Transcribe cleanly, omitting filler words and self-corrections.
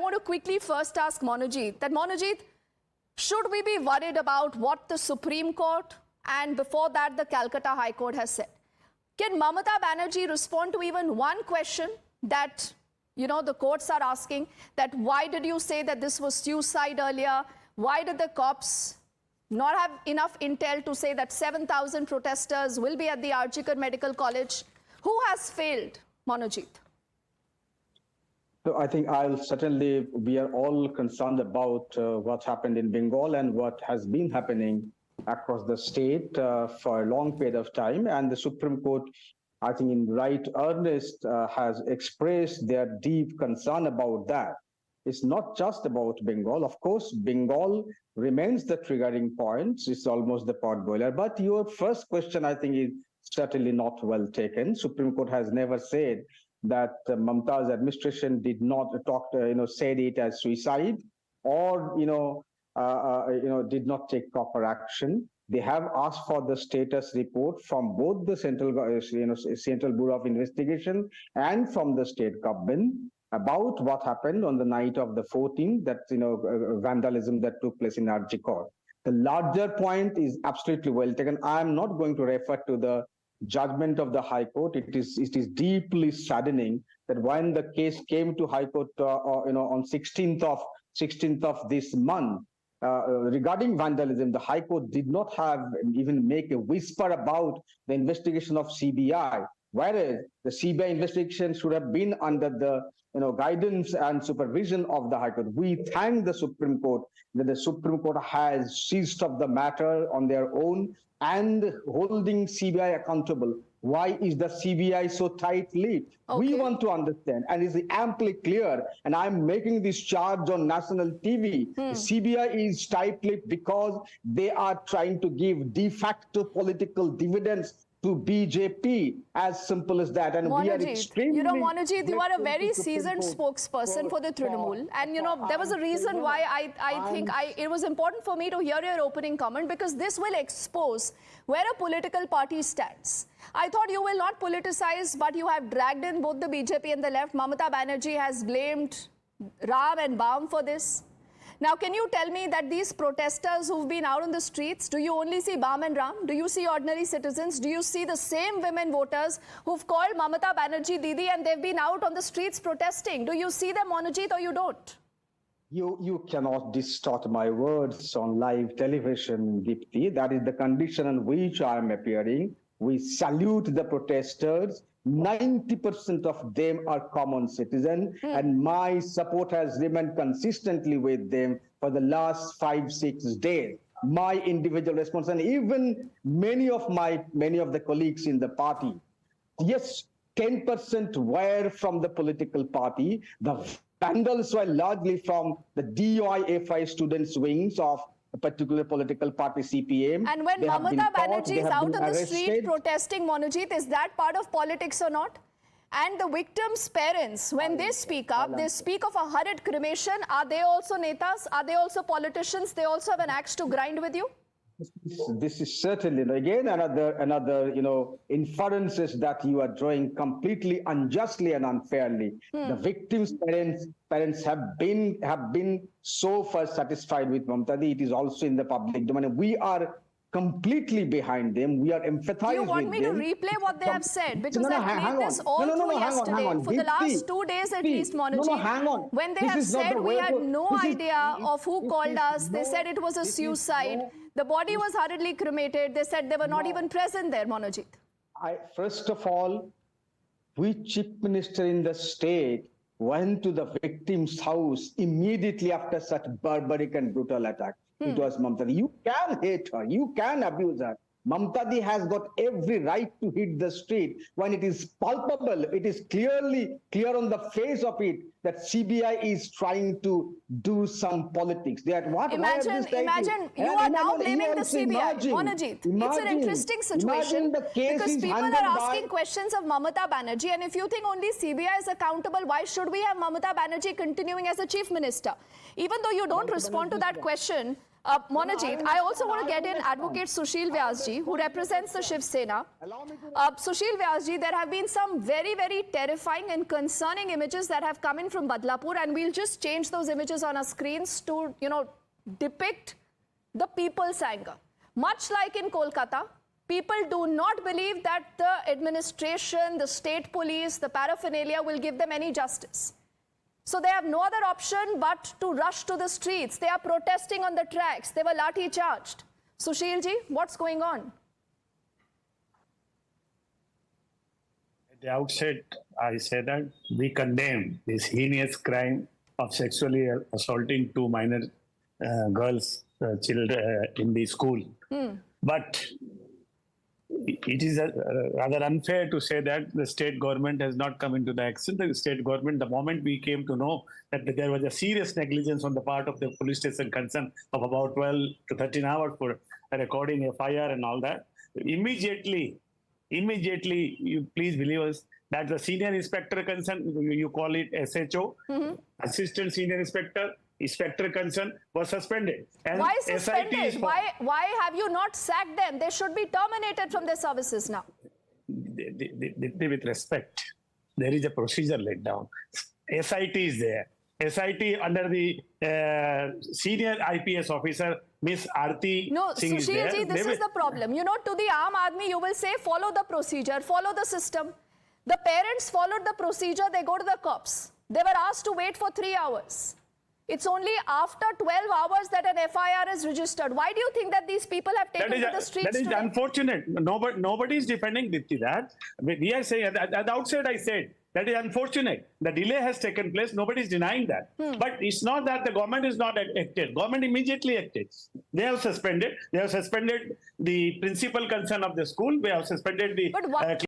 want to quickly first ask Monojit that, Monojit, should we be worried about what the Supreme Court and before that the Calcutta High Court has said? Can Mamata Banerjee respond to even one question that, the courts are asking, that why did you say that this was suicide earlier? Why did the cops not have enough intel to say that 7,000 protesters will be at the Arjikar Medical College? Who has failed, Monojit? So I think we are all concerned about what happened in Bengal and what has been happening across the state for a long period of time. And the Supreme Court, I think in right earnest, has expressed their deep concern about that. It's not just about Bengal. Of course, Bengal remains the triggering point. It's almost the pot boiler. But your first question, I think, is certainly not well taken. Supreme Court has never said that Mamata's administration did not said it as suicide or, did not take proper action. They have asked for the status report from both the Central Bureau of Investigation and from the state government about what happened on the night of the 14th, that, vandalism that took place in Arjikar. The larger point is absolutely well taken. I am not going to refer to the judgment of the High Court. It is deeply saddening that when the case came to High Court, on 16th of this month, regarding vandalism, the High Court did not even make a whisper about the investigation of CBI, whereas the CBI investigation should have been under the guidance and supervision of the High Court. We thank the Supreme Court that the Supreme Court has seized of the matter on their own and holding CBI accountable. Why is the CBI so tight-lipped? Okay. We want to understand, and it's amply clear, and I'm making this charge on national TV. The CBI is tight-lipped because they are trying to give de facto political dividends to BJP, as simple as that. And Monojit, we are extremely... Monojit, you are a very seasoned spokesperson for the Trinamool. And, there was a reason why I think it was important for me to hear your opening comment, because this will expose where a political party stands. I thought you will not politicize, but you have dragged in both the BJP and the left. Mamata Banerjee has blamed Ram and Bam for this. Now, can you tell me that these protesters who've been out on the streets, do you only see Bam and Ram? Do you see ordinary citizens? Do you see the same women voters who've called Mamata Banerjee Didi and they've been out on the streets protesting? Do you see them, Monojit, or you don't? You cannot distort my words on live television, Dipti. That is the condition on which I am appearing. We salute the protesters. 90% of them are common citizens, and my support has remained consistently with them for the last 5-6 days. My individual response, and even many of the colleagues in the party. Yes, 10% were from the political party. The vandals were largely from the DOI-FI students' wings of a particular political party, CPM. And when Mamata Banerjee is out on the street protesting, Monojit, is that part of politics or not? And the victims' parents, when they speak up, they speak of a hurried cremation. Are they also netas? Are they also politicians? They also have an axe to grind with you? This is certainly, again, another inferences that you are drawing completely unjustly and unfairly. The victims' parents have been so far satisfied with Mamata. It is also in the public domain. We are completely behind them. We are empathizing with them. Do you want me to replay what they have said? Because I played this all through yesterday. For the last 2 days at least, Monojit. When they have said we had no idea of who called us, they said it was a suicide. The body was hurriedly cremated. They said they were not even present there, Monojit. First of all, which chief minister in the state went to the victim's house immediately after such barbaric and brutal attack? It was Mamata. You can hate her. You can abuse her. Mamata has got every right to hit the street when it is palpable. It is clear on the face of it that CBI is trying to do some politics. Imagine you are now blaming the CBI. Monojit, it's an interesting situation because people are asking questions of Mamata Banerjee, and if you think only CBI is accountable, why should we have Mamata Banerjee continuing as a chief minister? Even though you don't respond to that question, Monajit, I also want to get in Advocate Sushi Vyas ji, who represents the Shiv Sena. Sushi Vyas ji, there have been some very, very terrifying and concerning images that have come in from Badlapur, and we'll just change those images on our screens to, depict the people's anger. Much like in Kolkata, people do not believe that the administration, the state police, the paraphernalia will give them any justice. So they have no other option but to rush to the streets. They are protesting on the tracks. They were lathi charged. Sushil ji, what's going on? At the outset, I said that we condemn this heinous crime of sexually assaulting two minor girls, children in the school. But it is rather unfair to say that the state government has not come into the action. The state government, the moment we came to know that there was a serious negligence on the part of the police station concerned of about 12 to 13 hours for recording FIR and all that, immediately, you please believe us, that the senior inspector concerned, you call it SHO, assistant senior inspector concerned, was suspended. And why suspended? Why have you not sacked them? They should be terminated from their services now. With respect, there is a procedure laid down. SIT is there. SIT under the senior IPS officer, Miss Aarti Singh is there. No, Sushil ji, this is the problem. To the Aam Aadmi, you will say, follow the procedure, follow the system. The parents followed the procedure, they go to the cops. They were asked to wait for 3 hours. It's only after 12 hours that an FIR is registered. Why do you think that these people have taken to the streets That is today? unfortunate. Nobody is defending that. We are saying, at the outset I said, that is unfortunate. The delay has taken place. Nobody is denying that. But it's not that the government is not acted. Government immediately acted. They have suspended. They have suspended the principal concern of the school. They have suspended the